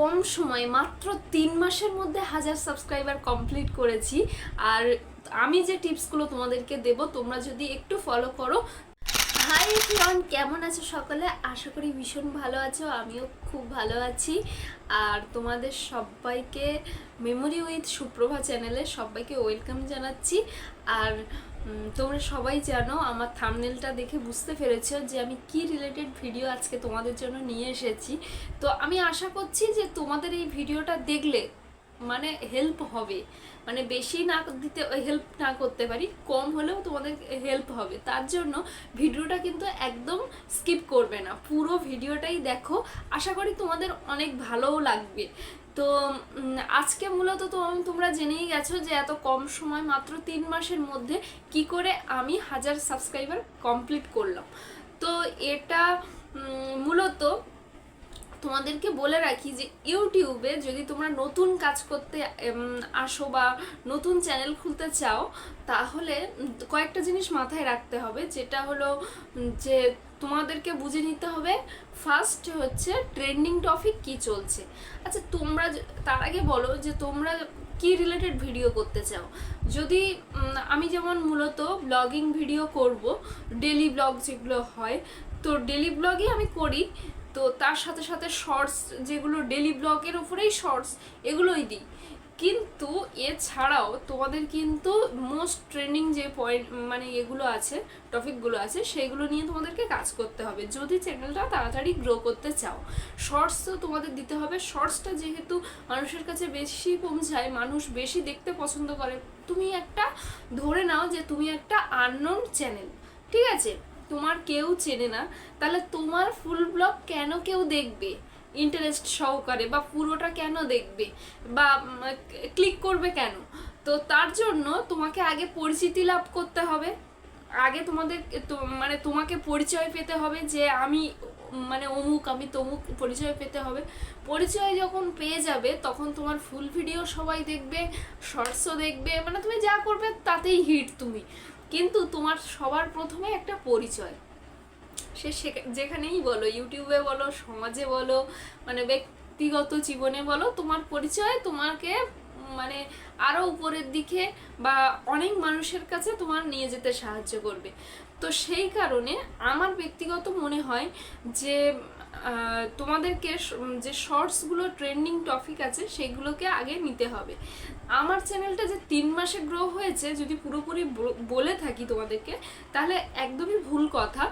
কম সময় মাত্র 3 মাসের মধ্যে 1000 সাবস্ক্রাইবার কমপ্লিট করেছি। আর আমি যে টিপসগুলো তোমাদেরকে দেব তোমরা যদি একটু ফলো করো। হাই এভরিওয়ান, কেমন আছো সকলে? আশা করি ভীষণ ভালো আছো, আমিও খুব ভালো আছি। আর তোমাদের সবাইকে মেমোরি উইথ সুপ্রভা চ্যানেলে সবাইকে ওয়েলকাম জানাচ্ছি। আর তোমরা সবাই জানো, আমার থাম্বনেলটা দেখে বুঝতে পেরেছো যে আমি কি রিলেটেড ভিডিও আজকে তোমাদের জন্য নিয়ে এসেছি। তো আমি আশা করছি যে তোমাদের এই ভিডিওটা দেখলে মানে হেল্প হবে, মানে বেশি না দিতে হেল্প না করতে পারি, কম হলেও তোমাদের হেল্প হবে। তার জন্য ভিডিওটা কিন্তু একদম স্কিপ করবে না, পুরো ভিডিওটাই দেখো, আশা করি তোমাদের অনেক ভালোও লাগবে। তো আজকে মূলত তো তোমরা জেনেই গেছো যে এত কম সময় মাত্র 3 মাসের মধ্যে কি করে আমি 1000 সাবস্ক্রাইবার কমপ্লিট করলাম। তো এটা মূলত তোমাদেরকে বলে রাখি যে ইউটিউবে যদি তোমরা নতুন কাজ করতে আসো বা নতুন চ্যানেল খুলতে চাও, তাহলে কয়েকটা জিনিস মাথায় রাখতে হবে। যেটা হলো যে তোমাদেরকে বুঝে নিতে হবে ফার্স্ট হচ্ছে ট্রেন্ডিং টপিক কি চলছে। আচ্ছা, তোমরা তার আগে বলো যে তোমরা কি রিলেটেড ভিডিও করতে চাও। যদি আমি যেমন মূলত ব্লগিং ভিডিও করব, ডেলি ব্লগ যেগুলো হয়, তো ডেলি ব্লগই আমি করি। তো তার সাথে সাথে শর্টস, যেগুলো ডেলি ব্লগের উপরেই শর্টস, এগুলোই দিই। কিন্তু এছাড়াও তোমাদের কিন্তু মোস্ট ট্রেন্ডিং যে পয়েন্ট মানে এগুলো আছে, টপিকগুলো আছে, সেগুলো নিয়ে তোমাদেরকে কাজ করতে হবে যদি চ্যানেলটা তাড়াতাড়ি গ্রো করতে চাও। শর্টস তো তোমাদের দিতে হবে। শর্টসটা যেহেতু মানুষের কাছে বেশি পৌঁছায়, মানুষ বেশি দেখতে পছন্দ করে। তুমি একটা ধরে নাও যে তুমি একটা আননোন চ্যানেল, ঠিক আছে, তোমার কেউ চেনে না, তাহলে তোমার ফুল ব্লগ কেন কেউ দেখবে ইন্টারেস্ট সহকারে, বা পুরোটা কেন দেখবে বা ক্লিক করবে কেন? তো তার জন্য তোমাকে আগে পরিচিতি লাভ করতে হবে। আগে তোমাদের মানে তোমাকে পরিচয় পেতে হবে যে আমি মানে অমুক, আমি তমুক, পরিচয় পেতে হবে। পরিচয় যখন পেয়ে যাবে তখন তোমার ফুল ভিডিও সবাই দেখবে, শর্টসও দেখবে, মানে তুমি যা করবে তাতেই হিট তুমি। কিন্তু তোমার সবার প্রথমে একটা পরিচয়, সে যেখানেই বলো, ইউটিউবে বলো, সমাজে বলো, মানে ব্যক্তিগত জীবনে বলো, তোমার পরিচয় তোমাকে মানে আরো উপরের দিকে বা অনেক মানুষের কাছে তোমার নিয়ে যেতে সাহায্য করবে। তো সেই কারণে আমার ব্যক্তিগত মনে হয় যে তোমাদেরকে যে শর্টসগুলো ট্রেন্ডিং টপিক আছে সেগুলোকে আগে নিতে হবে। আমার চ্যানেলটা যে 3 মাসে গ্রো হয়েছে যদি পুরোপুরি বলে থাকি তোমাদেরকে, তাহলে একদমই ভুল কথা।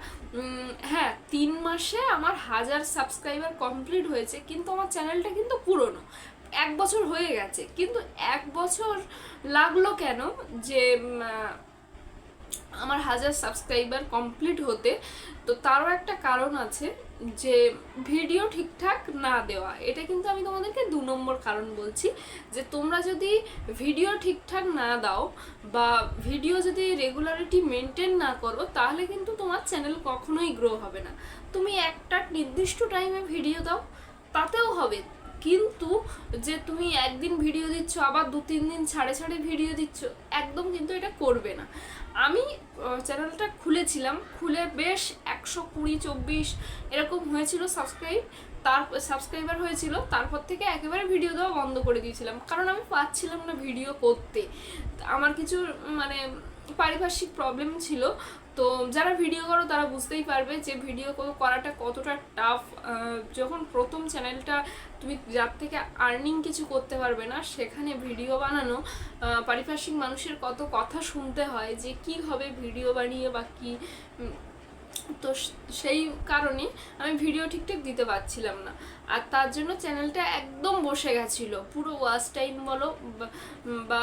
হ্যাঁ, 3 মাসে আমার 1000 সাবস্ক্রাইবার কমপ্লিট হয়েছে, কিন্তু আমার চ্যানেলটা কিন্তু পুরনো, 1 বছর হয়ে গেছে। কিন্তু 1 বছর লাগলো কেন যে আমার 1000 সাবস্ক্রাইবার কমপ্লিট হতে? তো তারও একটা কারণ আছে, যে ভিডিও ঠিকঠাক না দেওয়া। এটা কিন্তু আমি তোমাদেরকে 2 নম্বর কারণ বলছি, যে তোমরা যদি ভিডিও ঠিকঠাক না দাও বা ভিডিও যদি রেগুলারিটি মেনটেন না করো, তাহলে কিন্তু তোমার চ্যানেল কখনোই গ্রো হবে না। তুমি একটা নির্দিষ্ট টাইমে ভিডিও দাও, তাতেও হবে, কিন্তু যে তুমি একদিন ভিডিও দিচ্ছ আবার 2-3 দিন ছাড়ে ছাড়ে ভিডিও দিচ্ছ, একদম কিন্তু এটা করবে না। আমি চ্যানেলটা খুলেছিলাম, খুলে বেশ 120-24 এরকম হয়েছিল সাবস্ক্রাইবার হয়েছিল। তারপর থেকে একেবারে ভিডিও দেওয়া বন্ধ করে দিয়েছিলাম, কারণ আমি পাচ্ছিলাম না ভিডিও করতে। আমার কিছু মানে পারিপার্শ্বিক প্রবলেম ছিল। তো যারা ভিডিও করো তারা বুঝতেই পারবে যে ভিডিও করাটা কতটা টাফ। যখন প্রথম চ্যানেলটা তুমি যার থেকে আর্নিং কিছু করতে পারবে না, সেখানে ভিডিও বানানো, পারিপার্শ্বিক মানুষের কত কথা শুনতে হয় যে কি হবে ভিডিও বানিয়ে বা কি। তো সেই কারণে আমি ভিডিও ঠিকঠাক দিতে পারছিলাম না, আর তার জন্য চ্যানেলটা একদম বসে গেছিলো। পুরো ওয়াচ টাইম বলো বা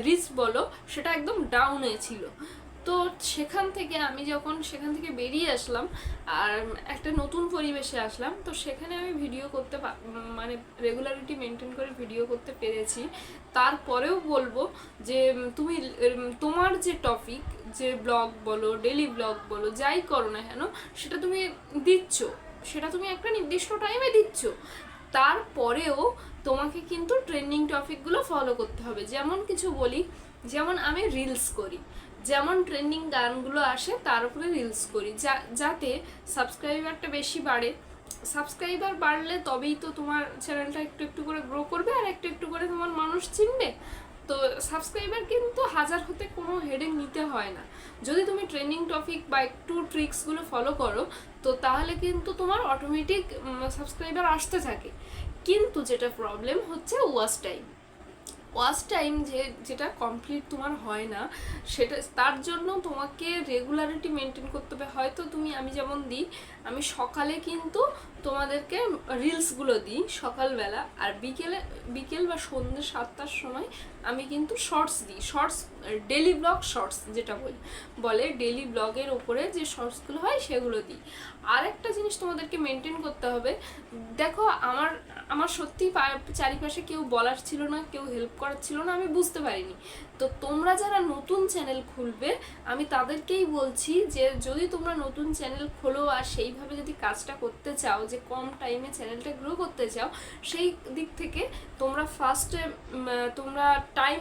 রিচ বলো, সেটা একদম ডাউনে ছিল। তো সেখান থেকে বেরিয়ে আসলাম আর একটা নতুন পরিবেশে আসলাম। তো সেখানে আমি ভিডিও করতে মানে রেগুলারিটি মেনটেন করে ভিডিও করতে পেরেছি। তারপরেও বলবো যে তুমি তোমার যে টপিক, যে ব্লগ বলো, ডেলি ব্লগ বলো, যাই করো না কেন, সেটা তুমি দিচ্ছ, সেটা তুমি একটা নির্দিষ্ট টাইমে দিচ্ছ, তারপরেও তোমাকে কিন্তু ট্রেন্ডিং টপিকগুলো ফলো করতে হবে। যেমন কিছু বলি, যেমন আমি রিলস করি, যেমন ট্রেন্ডিং গানগুলো আসে তার উপরে রিলস করি, যাতে সাবস্ক্রাইবারটা বেশি বাড়ে, সাবস্ক্রাইবার বাড়লে তবেই তো তোমার চ্যানেলটা একটু একটু করে গ্রো করবে আর একটু একটু করে তোমার মানুষ চিনবে। তো সাবস্ক্রাইবার কিন্তু হাজার হতে কোনো হেডেক নিতে হয় না। যদি তুমি ট্রেন্ডিং টপিক বা একটু ট্রিক্সগুলো ফলো করো তো তাহলে কিন্তু তোমার অটোমেটিক সাবস্ক্রাইবার আসতে থাকে। কিন্তু যেটা প্রবলেম হচ্ছে ওয়াচ টাইম যেটা কমপ্লিট তোমার হয় না, সেটা তার জন্য তোমাকে রেগুলারিটি মেনটেন করতে হবে। হয়তো আমি যেমন দিই, আমি সকালে কিন্তু তোমাদেরকে রিলসগুলো দিই সকালবেলা, আর বিকেল বা সন্ধ্যে 7টার সময় আমি কিন্তু শর্টস দিই। শর্টস ডেলি ব্লগ শর্টস যেটা বলে ডেলি ব্লগের ওপরে যে শর্টসগুলো হয় সেগুলো দিই। আর একটা জিনিস তোমাদেরকে মেনটেন করতে হবে, দেখো আমার সত্যি চারিপাশে কেউ বলার ছিল না, কেউ হেল্প করার ছিল না, আমি বুঝতে পারিনি। তো তোমরা যারা নতুন চ্যানেল খুলবে আমি তাদেরকেই বলছি যে যদি তোমরা নতুন চ্যানেল খোলো আর সেইভাবে যদি কাজটা করতে চাও, যে কম টাইমে চ্যানেলটা গ্রো করতে চাও, সেই দিক থেকে তোমরা ফার্স্টে তোমরা টাইম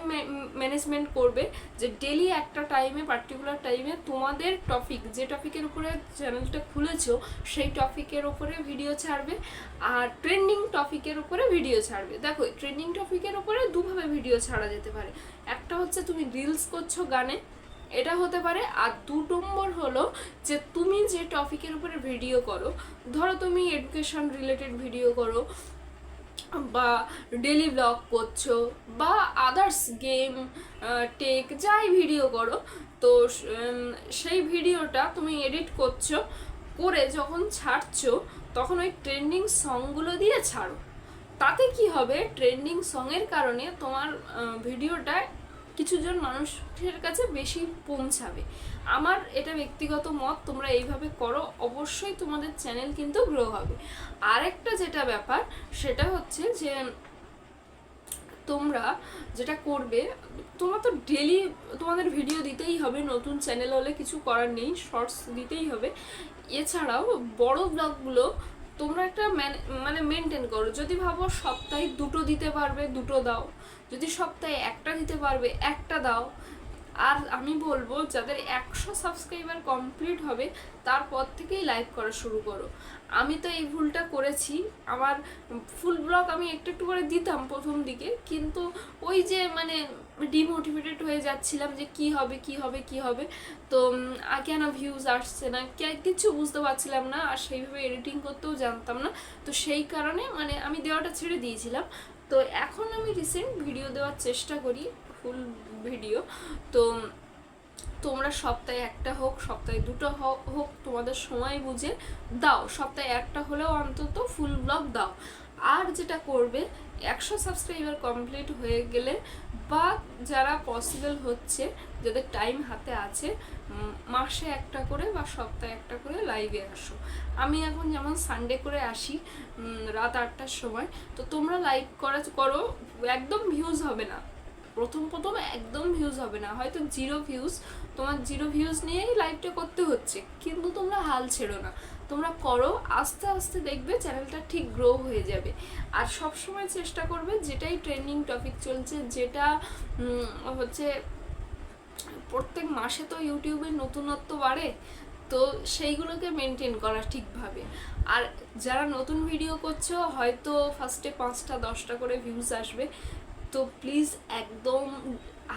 ম্যানেজমেন্ট করবে, যে ডেলি একটা টাইমে পার্টিকুলার টাইমে তোমাদের টপিক, যে টপিকের উপরে চ্যানেলটা খুলেছো সেই টপিকের উপরে ভিডিও ছাড়বে, আর ট্রেন্ডিং টপিকের উপরে ভিডিও ছাড়বে। দেখো ট্রেন্ডিং টপিকের উপরে দুভাবে ভিডিও ছাড়া যেতে পারে, একটা হচ্ছে তুমি রিলস করছো গানে, এটা হতে পারে। আর 2 নম্বর হলো যে তুমি যে টপিকের উপরে ভিডিও করো, ধরো তুমি এডুকেশন রিলেটেড ভিডিও করো বা ডেলি ব্লগ করছো বা আদার্স গেম টেক যাই ভিডিও করো, তো সেই ভিডিওটা তুমি এডিট করছো, করে যখন ছাড়ছো তখন ওই ট্রেন্ডিং সংগুলো দিয়ে ছাড়ো। তাতে কি হবে, ট্রেন্ডিং সংয়ের কারণে তোমার ভিডিওটা কিছুজন মানুষের কাছে বেশি পৌঁছাবে। আমার এটা ব্যক্তিগত মত, তোমরা এইভাবে করো, অবশ্যই তোমাদের চ্যানেল কিন্তু গ্রো হবে। আরেকটা যেটা ব্যাপার সেটা হচ্ছে যে তোমরা যেটা করবে, তোমরা তো ডেলি তোমাদের ভিডিও দিতেই হবে, নতুন চ্যানেল হলে কিছু করার নেই, শর্টস দিতেই হবে। এছাড়াও বড় ব্লগগুলো তোমরা একটা মানে মেনটেন করো। যদি ভাবো সপ্তাহে 2টো দিতে পারবে 2টো দাও, যদি সপ্তাহে 1টা দিতে পারবে 1টা দাও। আর আমি বলবো যাদের 100 সাবস্ক্রাইবার কমপ্লিট হবে তারপর থেকেই লাইভ করা শুরু করো। আমি তো এই ভুলটা করেছি, আমার ফুল ব্লগ আমি একটু একটু করে দিতাম প্রথম দিকে, কিন্তু ওই যে মানে ডিমোটিভেটেড হয়ে যাচ্ছিলাম যে কি হবে, তো কেন ভিউজ আসছে না, কিছু বুঝতে পারছিলাম না, আর সেইভাবে এডিটিং করতেও জানতাম না। তো সেই কারণে মানে আমি দেওয়াটা ছেড়ে দিয়েছিলাম। তো এখন আমি রিসেন্ট ভিডিও দেওয়ার চেষ্টা করি, ফুল ভিডিও। তো তোমরা সপ্তাহে 1টা হোক, সপ্তাহে 2টো হোক, তোমাদের সময় বুঝে দাও, সপ্তাহে 1টা হলেও অন্তত ফুল ব্লগ দাও। আর যেটা করবে, 100 সাবস্ক্রাইবার কমপ্লিট হয়ে গেলে বা যারা পসিবল হচ্ছে, যাদের টাইম হাতে আছে, মাসে 1টা করে বা সপ্তাহে 1টা করে লাইভে আসো। আমি এখন যেমন সানডে করে আসি রাত 8টার সময়, তো তোমরা লাইভ করো, একদম ভিউজ হবে না, প্রথম একদম ভিউজ হবে না, হয়তো 0 ভিউজ, তোমার 0 ভিউজ নিয়েই লাইভটা করতে হচ্ছে, কিন্তু তোমরা হাল ছেড়ো না, তোমরা করো, আস্তে আস্তে দেখবে চ্যানেলটা ঠিক গ্রো হয়ে যাবে। আর সব সময় চেষ্টা করবে যেটাই ট্রেন্ডিং টপিক চলছে, যেটা হচ্ছে প্রত্যেক মাসে তো ইউটিউবের নতুনত্ব বাড়ে, তো সেইগুলোকে মেনটেন করা ঠিকভাবে। আর যারা নতুন ভিডিও করছো হয়তো ফার্স্টে 5টা 10টা করে ভিউজ আসবে, তো প্লিজ একদম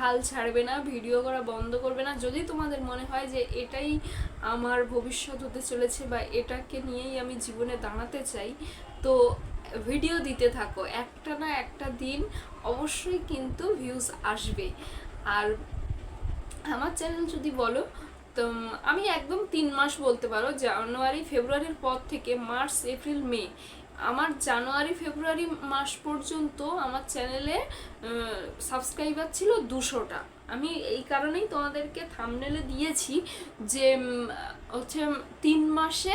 হাল ছাড়বে না, ভিডিও করা বন্ধ করবে না। যদি তোমাদের মনে হয় যে এটাই আমার ভবিষ্যৎ হতে চলেছে বা এটাকে নিয়েই আমি জীবনে দাঁড়াতে চাই, তো ভিডিও দিতে থাকো, একটা না একটা দিন অবশ্যই কিন্তু ভিউজ আসবে। আর আমার চ্যানেল যদি বলো, তো আমি একদম 3 মাস বলতে পারো, জানুয়ারি ফেব্রুয়ারির পর থেকে মার্চ এপ্রিল মে, আমার জানুয়ারি ফেব্রুয়ারি মাস পর্যন্ত আমার চ্যানেলে সাবস্ক্রাইবার ছিল 200টা। আমি এই কারণেই তোমাদেরকে থাম্বনেলে দিয়েছি যে হচ্ছে 3 মাসে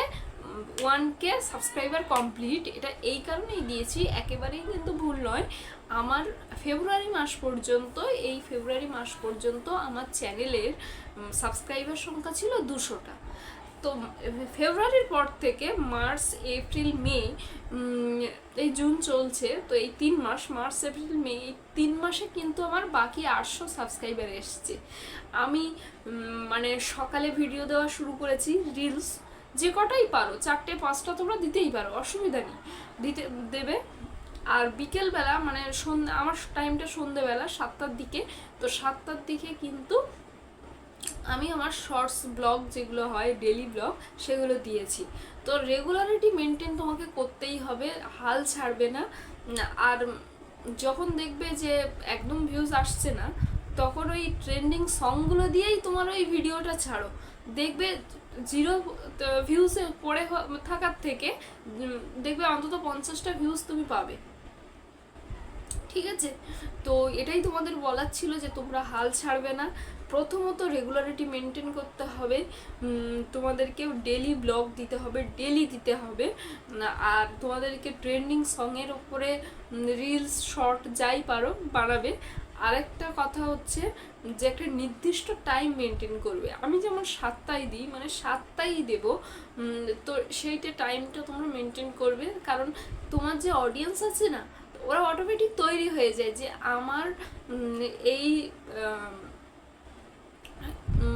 1K সাবস্ক্রাইবার কমপ্লিট, এটা এই কারণেই দিয়েছি, একেবারেই কিন্তু ভুল নয়। আমার ফেব্রুয়ারি মাস পর্যন্ত আমার চ্যানেলের সাবস্ক্রাইবার সংখ্যা ছিল 200টা। তো ফেব্রুয়ারির পর থেকে মার্চ এপ্রিল মে, এই জুন চলছে, তো এই 3 মাস মার্চ এপ্রিল মে, এই 3 মাসে কিন্তু আমার বাকি 800 সাবস্ক্রাইবার এসছে। আমি মানে সকালে ভিডিও দেওয়া শুরু করেছি রিলস, যে কটাই পারো, 4টে 5টা তোমরা দিতেই পারো, অসুবিধা নেই, দেবে। আর বিকেলবেলা মানে সন্ধ্যা, আমার টাইমটা সন্ধ্যেবেলা 7টার দিকে, তো 7টার দিকে কিন্তু আমি আমার শর্টস ব্লগ যেগুলো হয় ডেলি ব্লগ সেগুলো দিয়েছি। তো রেগুলারিটি মেনটেন তোমাকে করতেই হবে, হাল ছাড়বে না। আর যখন দেখবে যে একদম ভিউজ আসছে না, তখন ওই ট্রেন্ডিং সংগুলো দিয়েই তোমার ওই ভিডিওটা ছাড়ো, দেখবে 0 ভিউসে পড়ে থাকার থেকে দেখবে অন্তত 50টা ভিউজ তুমি পাবে। ঠিক আছে, তো এটাই তোমাদের বলার ছিল যে তোমরা হাল ছাড়বে না। প্রথমত রেগুলারিটি মেনটেন করতে হবে, তোমাদেরকেও ডেলি ব্লগ দিতে হবে, ডেলি দিতে হবে। আর তোমাদেরকে ট্রেন্ডিং সংয়ের ওপরে রিলস শর্ট যাই পারো বানাবে। আরেকটা কথা হচ্ছে যে একটা নির্দিষ্ট টাইম মেনটেন করবে। আমি যেমন 7টায় দিই, মানে 7টাই দেবো, তো সেইটা টাইমটা তোমরা মেনটেন করবে। কারণ তোমার যে অডিয়েন্স আছে না, ওরা অটোমেটিক তৈরি হয়ে যায় যে আমার এই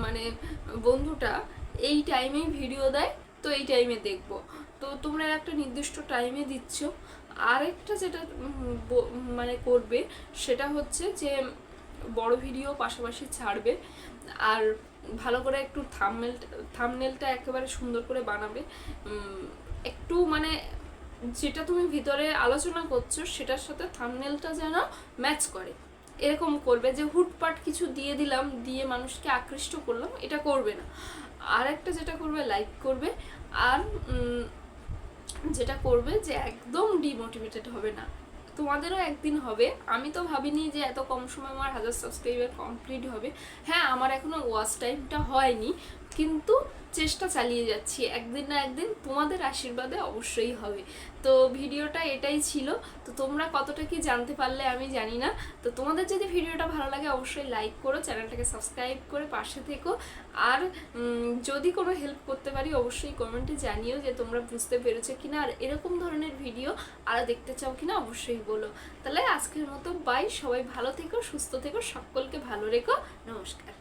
মানে বন্ধুটা এই টাইমেই ভিডিও দেয়, তো এই টাইমে দেখবো। তো তোমরা একটা নির্দিষ্ট টাইমে দিচ্ছ। আরেকটা যেটা মানে করবে সেটা হচ্ছে যে বড় ভিডিও পাশাপাশি ছাড়বে। আর ভালো করে একটু থাম্বনেলটা একেবারে সুন্দর করে বানাবে। একটু মানে যেটা তুমি ভিতরে আলোচনা করছো সেটার সাথে থাম্বনেলটা যেন ম্যাচ করে, এরকম করবে। যে হুটপাট কিছু দিয়ে দিলাম, দিয়ে মানুষকে আকৃষ্ট করলাম, এটা করবে না। আর একটা যেটা করবে, লাইক করবে। আর যেটা করবে যে একদম ডিমোটিভেটেড হবে না। তোমাদেরও একদিন হবে, আমি তো ভাবিনি যে এত কম সময় আমার 1000 সাবস্ক্রাইবার কমপ্লিট হবে। হ্যাঁ, আমার এখনো ওয়াচ টাইমটা হয়নি, কিন্তু চেষ্টা চালিয়ে যাচ্ছি, একদিন না একদিন তোমাদের আশীর্বাদে অবশ্যই হবে। তো ভিডিওটা এটাই ছিল। তো তোমরা কতটা কি জানতে পারলে আমি জানি না। তো তোমাদের যদি ভিডিওটা ভালো লাগে অবশ্যই লাইক করো, চ্যানেলটাকে সাবস্ক্রাইব করে পাশে থেকো। আর যদি কোনো হেল্প করতে পারি অবশ্যই কমেন্টে জানিও যে তোমরা বুঝতে পেরেছো কিনা, আর এরকম ধরনের ভিডিও আরও দেখতে চাও কিনা অবশ্যই বলো। তাহলে আজকের মতো বাই, সবাই ভালো থেকো, সুস্থ থেকো, সকলকে ভালো রেখো, নমস্কার।